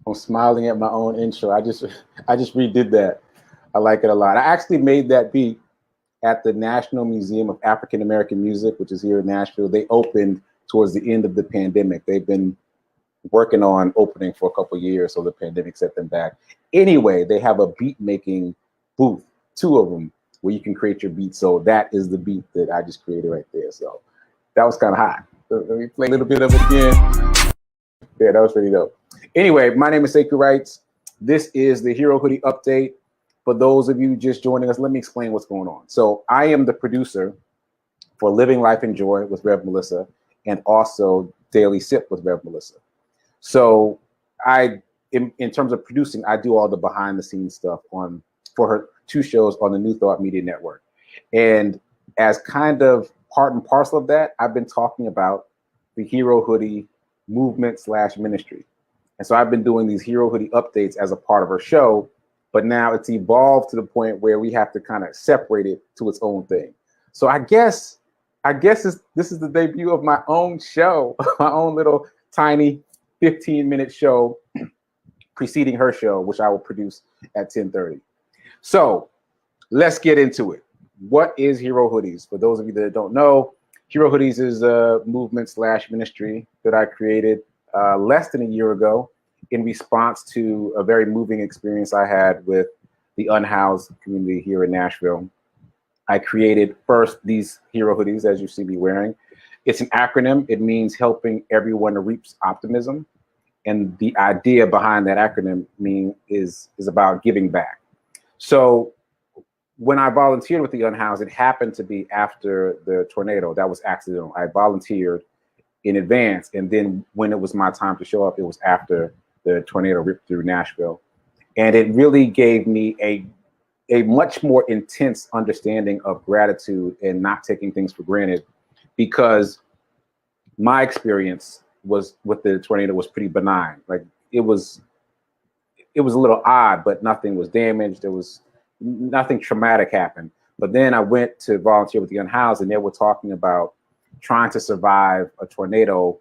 I'm smiling at my own intro. I just redid that. I like it a lot. I actually made that beat at the National Museum of African American Music, which is here in Nashville. They opened towards the end of the pandemic. They've been working on opening for a couple of years, so the pandemic set them back. Anyway, they have a beat making booth, two of them, where you can create your beat. So that is the beat that I just created right there. So that was kind of hot. Let me play a little bit of it again. Yeah, that was pretty dope. Anyway, my name is Sekou Wrights. This is the Hero Hoodie update. For those of you just joining us, let me explain what's going on. So I am the producer for Living Life and Joy with Rev Melissa, and also Daily Sip with Rev Melissa. So in terms of producing, I do all the behind the scenes stuff for her two shows on the New Thought Media Network. And as kind of part and parcel of that, I've been talking about the Hero Hoodie movement / ministry. And so I've been doing these Hero Hoodie updates as a part of her show, but now it's evolved to the point where we have to kind of separate it to its own thing. So I guess this is the debut of my own show, my own little tiny 15-minute show preceding her show, which I will produce at 10:30. So let's get into it. What is Hero Hoodies? For those of you that don't know, Hero Hoodies is a movement / ministry that I created less than a year ago in response to a very moving experience I had with the unhoused community here in Nashville. I created first these Hero Hoodies, as you see me wearing. It's an acronym. It means helping everyone to reap optimism. And the idea behind that acronym is about giving back. So when I volunteered with the Unhoused, it happened to be after the tornado. That was accidental. I volunteered in advance. And then when it was my time to show up, it was after the tornado ripped through Nashville. And it really gave me a much more intense understanding of gratitude and not taking things for granted, because my experience was with the tornado was pretty benign. Like it was a little odd, but nothing was damaged. There was nothing traumatic happened. But then I went to volunteer with the Unhoused, and they were talking about trying to survive a tornado.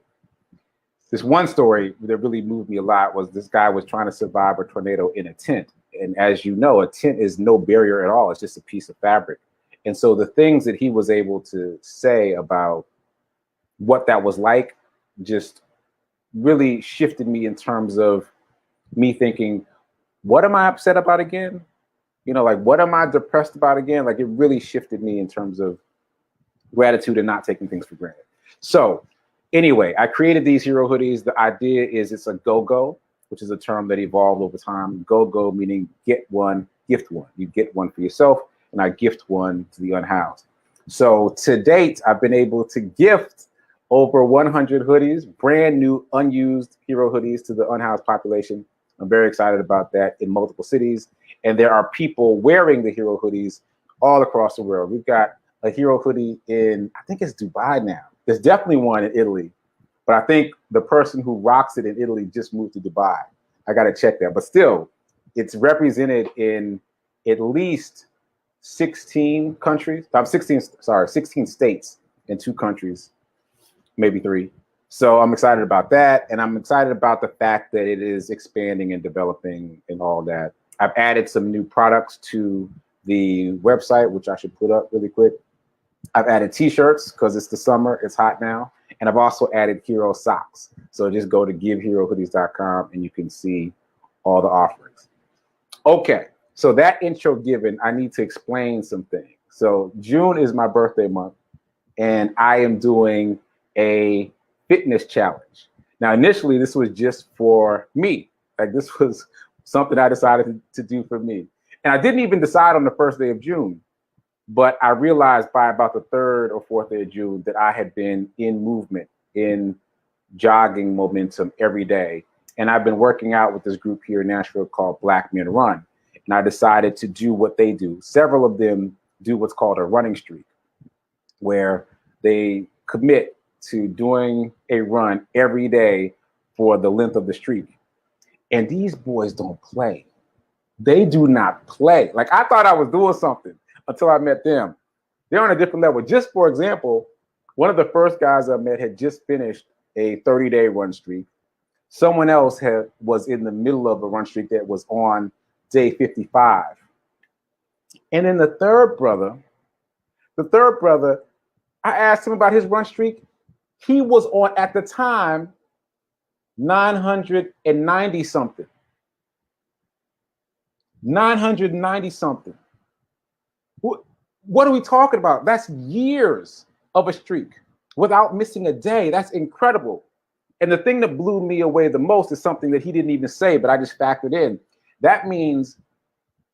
This one story that really moved me a lot was this guy was trying to survive a tornado in a tent. And as you know, a tent is no barrier at all. It's just a piece of fabric. And so the things that he was able to say about what that was like just really shifted me in terms of me thinking, what am I upset about again? You know, like, what am I depressed about again? Like, it really shifted me in terms of gratitude and not taking things for granted. So anyway, I created these Hero Hoodies. The idea is it's a go-go, which is a term that evolved over time. Go-go meaning get one, gift one. You get one for yourself, and I gift one to the unhoused. So to date, I've been able to gift over 100 hoodies, brand new, unused Hero Hoodies to the unhoused population. I'm very excited about that, in multiple cities. And there are people wearing the Hero Hoodies all across the world. We've got a Hero Hoodie in, I think it's Dubai now. There's definitely one in Italy, but I think the person who rocks it in Italy just moved to Dubai. I got to check that. But still, it's represented in at least 16 countries. 16 states and 2 countries, maybe 3. So I'm excited about that. And I'm excited about the fact that it is expanding and developing and all that. I've added some new products to the website, which I should put up really quick. I've added t-shirts because it's the summer, it's hot now. And I've also added Hero socks. So just go to giveherohoodies.com and you can see all the offerings. Okay, so that intro given, I need to explain some things. So June is my birthday month, and I am doing a fitness challenge. Now, initially, this was just for me. Like, this was something I decided to do for me. And I didn't even decide on the first day of June, but I realized by about the 3rd or 4th day of June that I had been in movement, in jogging momentum every day. And I've been working out with this group here in Nashville called Black Men Run. And I decided to do what they do. Several of them do what's called a running streak, where they commit to doing a run every day for the length of the streak. And these boys don't play. They do not play. Like, I thought I was doing something until I met them. They're on a different level. Just for example, one of the first guys I met had just finished a 30-day run streak. Someone else was in the middle of a run streak that was on day 55. And then the third brother, I asked him about his run streak. He was on, at the time, 990 something. 990 something. What are we talking about? That's years of a streak without missing a day. That's incredible. And the thing that blew me away the most is something that he didn't even say, but I just factored in. That means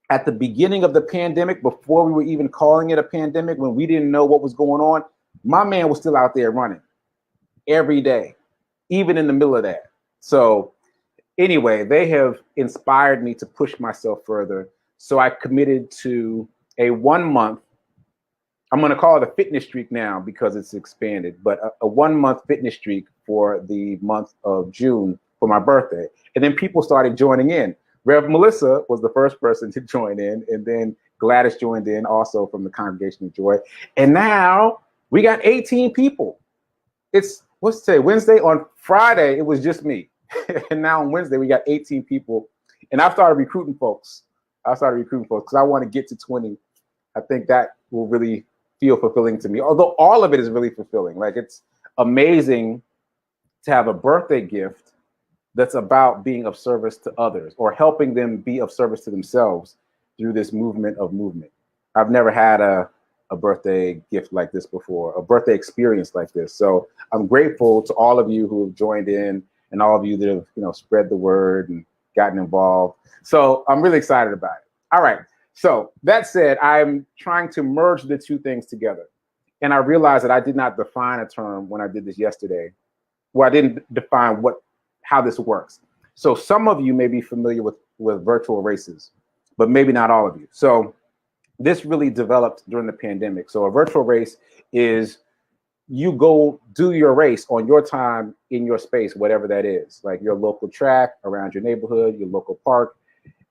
at the beginning of the pandemic, before we were even calling it a pandemic, when we didn't know what was going on, my man was still out there running every day, even in the middle of that. So anyway, they have inspired me to push myself further. So I committed to a 1 month, I'm going to call it a fitness streak now because it's expanded, but a 1 month fitness streak for the month of June for my birthday. And then people started joining in. Rev Melissa was the first person to join in, and then Gladys joined in also from the Congregation of Joy. And now we got 18 people. It's, what's today, Wednesday? On Friday, it was just me. And now on Wednesday, we got 18 people. And I've started recruiting folks. Because I want to get to 20. I think that will really feel fulfilling to me. Although all of it is really fulfilling. Like, it's amazing to have a birthday gift that's about being of service to others or helping them be of service to themselves through this movement of movement. I've never had a birthday gift like this before, a birthday experience like this. So I'm grateful to all of you who have joined in and all of you that have, you know, spread the word and gotten involved. So I'm really excited about it. All right. So that said, I'm trying to merge the two things together. And I realized that I did not define a term when I did this yesterday. Well, I didn't define how this works. So some of you may be familiar with virtual races, but maybe not all of you. So this really developed during the pandemic. So a virtual race is you go do your race on your time in your space, whatever that is, like your local track, around your neighborhood, your local park,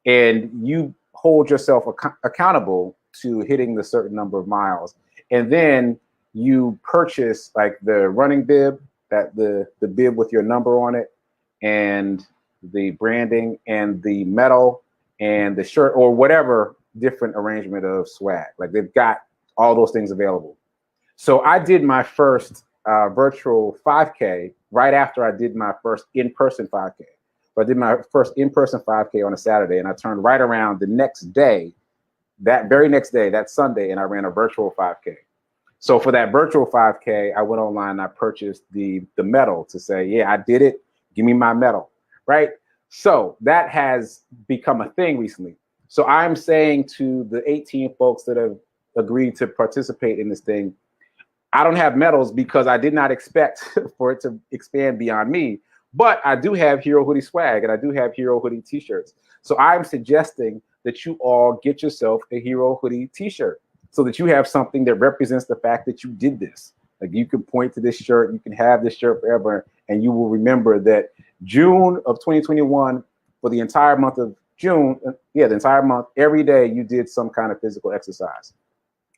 and you hold yourself accountable to hitting the certain number of miles. And then you purchase like the running bib, that the bib with your number on it, and the branding and the medal and the shirt or whatever different arrangement of swag. Like, they've got all those things available. So I did my first virtual 5K right after I did my first in-person 5K. So I did my first in-person 5K on a Saturday, and I turned right around the next day, that very next day, that Sunday, and I ran a virtual 5K. So for that virtual 5K, I went online and I purchased the medal to say, yeah, I did it. Give me my medal, right? So that has become a thing recently. So I'm saying to the 18 folks that have agreed to participate in this thing, I don't have medals because I did not expect for it to expand beyond me, but I do have Hero Hoodie swag and I do have Hero Hoodie t-shirts. So I'm suggesting that you all get yourself a Hero Hoodie t-shirt so that you have something that represents the fact that you did this. Like, you can point to this shirt, you can have this shirt forever, and you will remember that June of 2021, for the entire month of June, the entire month, every day you did some kind of physical exercise.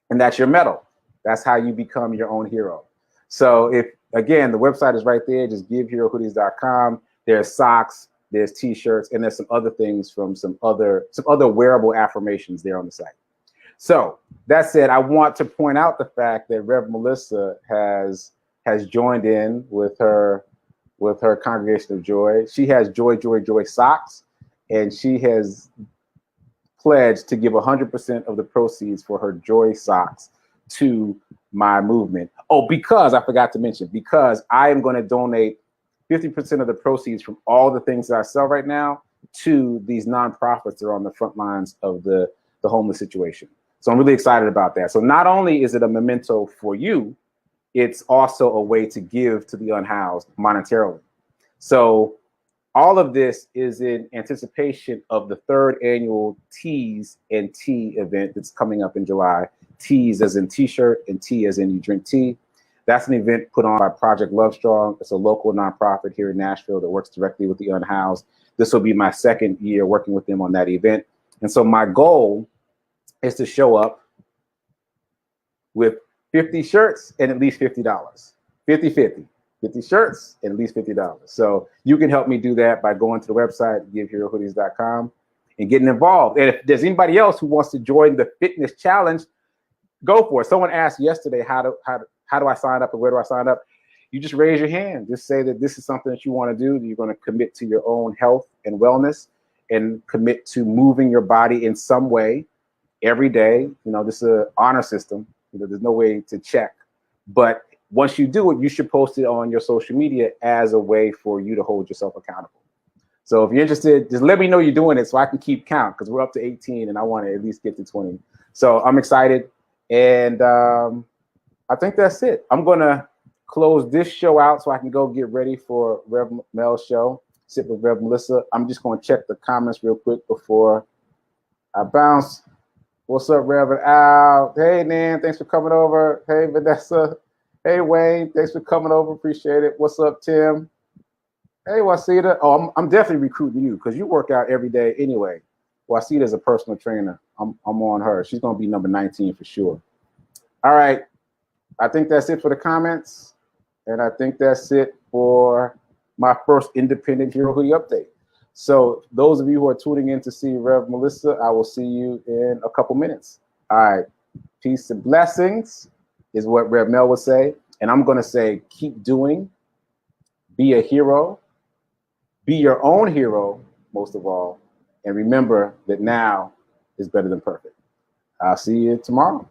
And that's your medal. That's how you become your own hero. So if, again, the website is right there, just giveherohoodies.com. There's socks, there's t-shirts, and there's some other things from some other wearable affirmations there on the site. So that said, I want to point out the fact that Rev Melissa has joined in with her Congregation of Joy. She has Joy, Joy, Joy socks, and she has pledged to give 100% of the proceeds for her Joy socks to my movement. Oh, because I forgot to mention, because I am going to donate 50% of the proceeds from all the things that I sell right now to these nonprofits that are on the front lines of the homeless situation. So I'm really excited about that. So not only is it a memento for you, it's also a way to give to the unhoused monetarily. So all of this is in anticipation of the 3rd annual Teas and Tea event that's coming up in July. Teas as in t-shirt and tea as in you drink tea. That's an event put on by Project Love Strong. It's a local nonprofit here in Nashville that works directly with the unhoused. This will be my 2nd year working with them on that event. And so my goal is to show up with 50 shirts and at least $50, 50-50. 50 shirts and at least $50. So you can help me do that by going to the website, giveherohoodies.com, and getting involved. And if there's anybody else who wants to join the fitness challenge, go for it. Someone asked yesterday, how do I sign up and where do I sign up? You just raise your hand. Just say that this is something that you want to do, that you're going to commit to your own health and wellness and commit to moving your body in some way every day. You know, this is an honor system. You know, there's no way to check. But once you do it, you should post it on your social media as a way for you to hold yourself accountable. So if you're interested, just let me know you're doing it so I can keep count, because we're up to 18 and I want to at least get to 20. So I'm excited. And I think that's it. I'm going to close this show out so I can go get ready for Rev Mel's show, Sit with Rev Melissa. I'm just going to check the comments real quick before I bounce. What's up, Reverend Al? Hey, Nan, thanks for coming over. Hey, Vanessa. Hey, Wayne, thanks for coming over. Appreciate it. What's up, Tim? Hey, Wasita. Oh, I'm definitely recruiting you because you work out every day anyway. Wasita's a personal trainer. I'm on her. She's going to be number 19 for sure. All right. I think that's it for the comments. And I think that's it for my first independent Hero Hoodie update. So those of you who are tuning in to see Rev Melissa, I will see you in a couple minutes. All right. Peace and blessings is what Rev Mel would say. And I'm going to say, keep doing, be a hero, be your own hero, most of all. And remember that now is better than perfect. I'll see you tomorrow.